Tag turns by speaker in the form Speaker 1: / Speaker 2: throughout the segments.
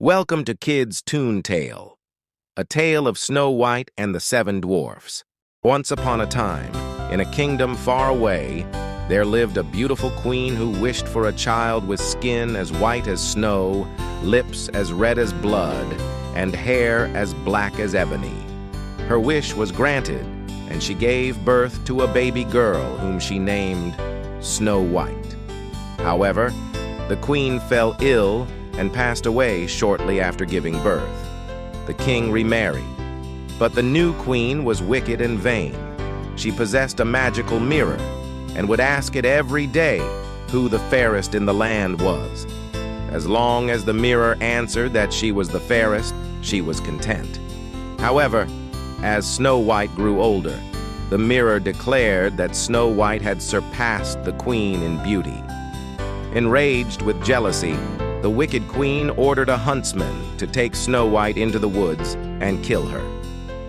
Speaker 1: Welcome to Kids' Toon Tale, a tale of Snow White and the Seven Dwarfs. Once upon a time, in a kingdom far away, there lived a beautiful queen who wished for a child with skin as white as snow, lips as red as blood, and hair as black as ebony. Her wish was granted, and she gave birth to a baby girl whom she named Snow White. However, the queen fell ill and passed away shortly after giving birth. The king remarried, but the new queen was wicked and vain. She possessed a magical mirror and would ask it every day who the fairest in the land was. As long as the mirror answered that she was the fairest, she was content. However, as Snow White grew older, the mirror declared that Snow White had surpassed the queen in beauty. Enraged with jealousy, the wicked queen ordered a huntsman to take Snow White into the woods and kill her.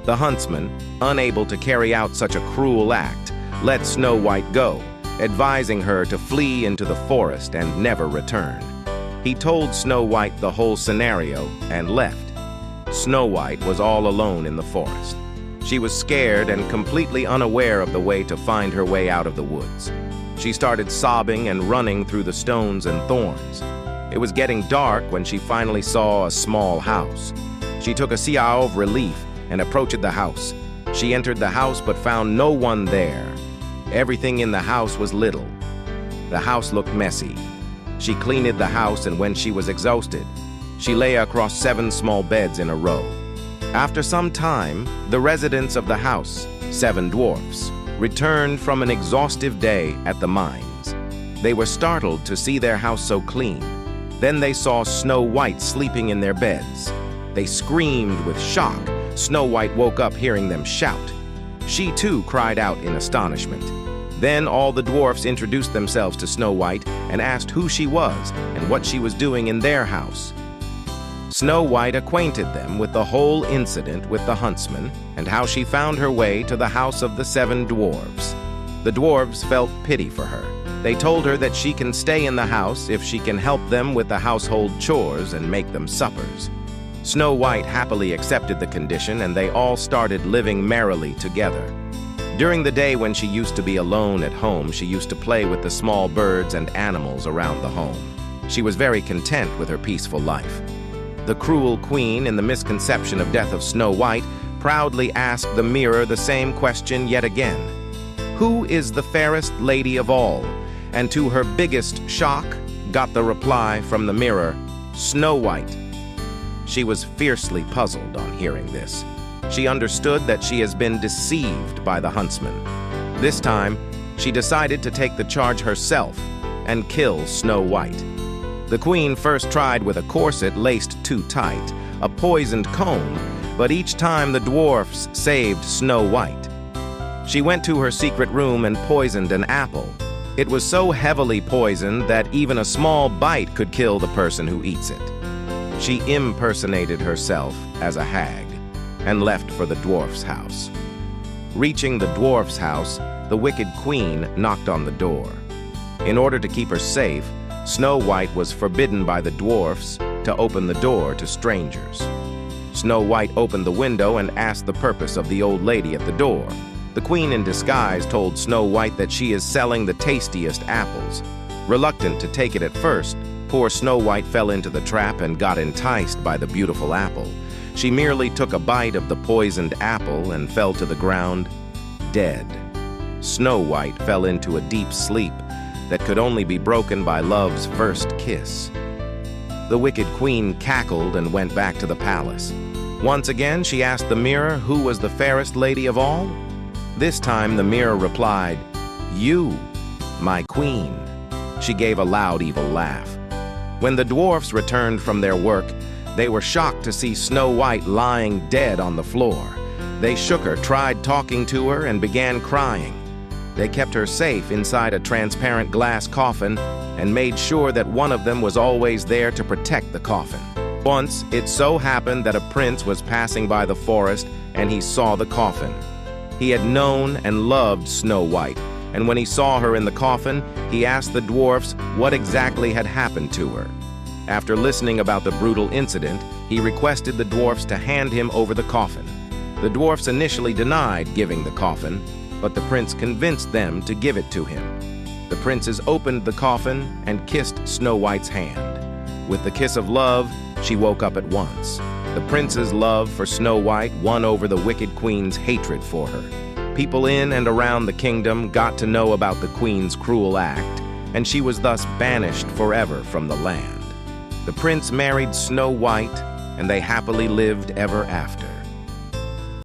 Speaker 1: The huntsman, unable to carry out such a cruel act, let Snow White go, advising her to flee into the forest and never return. He told Snow White the whole scenario and left. Snow White was all alone in the forest. She was scared and completely unaware of the way to find her way out of the woods. She started sobbing and running through the stones and thorns. It was getting dark when she finally saw a small house. She took a sigh of relief and approached the house. She entered the house but found no one there. Everything in the house was little. The house looked messy. She cleaned the house, and when she was exhausted, she lay across 7 small beds in a row. After some time, the residents of the house, 7 dwarfs, returned from an exhaustive day at the mines. They were startled to see their house so clean. Then they saw Snow White sleeping in their beds. They screamed with shock. Snow White woke up hearing them shout. She too cried out in astonishment. Then all the dwarfs introduced themselves to Snow White and asked who she was and what she was doing in their house. Snow White acquainted them with the whole incident with the huntsman and how she found her way to the house of the 7 dwarfs. The dwarves felt pity for her. They told her that she can stay in the house if she can help them with the household chores and make them suppers. Snow White happily accepted the condition, and they all started living merrily together. During the day when she used to be alone at home, she used to play with the small birds and animals around the home. She was very content with her peaceful life. The cruel queen, in the misconception of death of Snow White, proudly asked the mirror the same question yet again. Who is the fairest lady of all? And to her biggest shock, got the reply from the mirror, Snow White. She was fiercely puzzled on hearing this. She understood that she has been deceived by the huntsman. This time, she decided to take the charge herself and kill Snow White. The queen first tried with a corset laced too tight, a poisoned comb, but each time the dwarfs saved Snow White. She went to her secret room and poisoned an apple. It was so heavily poisoned that even a small bite could kill the person who eats it. She impersonated herself as a hag and left for the dwarf's house. Reaching the dwarf's house, the wicked queen knocked on the door. In order to keep her safe, Snow White was forbidden by the dwarfs to open the door to strangers. Snow White opened the window and asked the purpose of the old lady at the door. The queen in disguise told Snow White that she is selling the tastiest apples. Reluctant to take it at first, poor Snow White fell into the trap and got enticed by the beautiful apple. She merely took a bite of the poisoned apple and fell to the ground, dead. Snow White fell into a deep sleep that could only be broken by love's first kiss. The wicked queen cackled and went back to the palace. Once again, she asked the mirror who was the fairest lady of all. This time, the mirror replied, "You, my queen." She gave a loud, evil laugh. When the dwarfs returned from their work, they were shocked to see Snow White lying dead on the floor. They shook her, tried talking to her, and began crying. They kept her safe inside a transparent glass coffin and made sure that one of them was always there to protect the coffin. Once, it so happened that a prince was passing by the forest and he saw the coffin. He had known and loved Snow White, and when he saw her in the coffin, he asked the dwarfs what exactly had happened to her. After listening about the brutal incident, he requested the dwarfs to hand him over the coffin. The dwarfs initially denied giving the coffin, but the prince convinced them to give it to him. The princes opened the coffin and kissed Snow White's hand. With the kiss of love, she woke up at once. The prince's love for Snow White won over the wicked queen's hatred for her. People in and around the kingdom got to know about the queen's cruel act, and she was thus banished forever from the land. The prince married Snow White, and they happily lived ever after.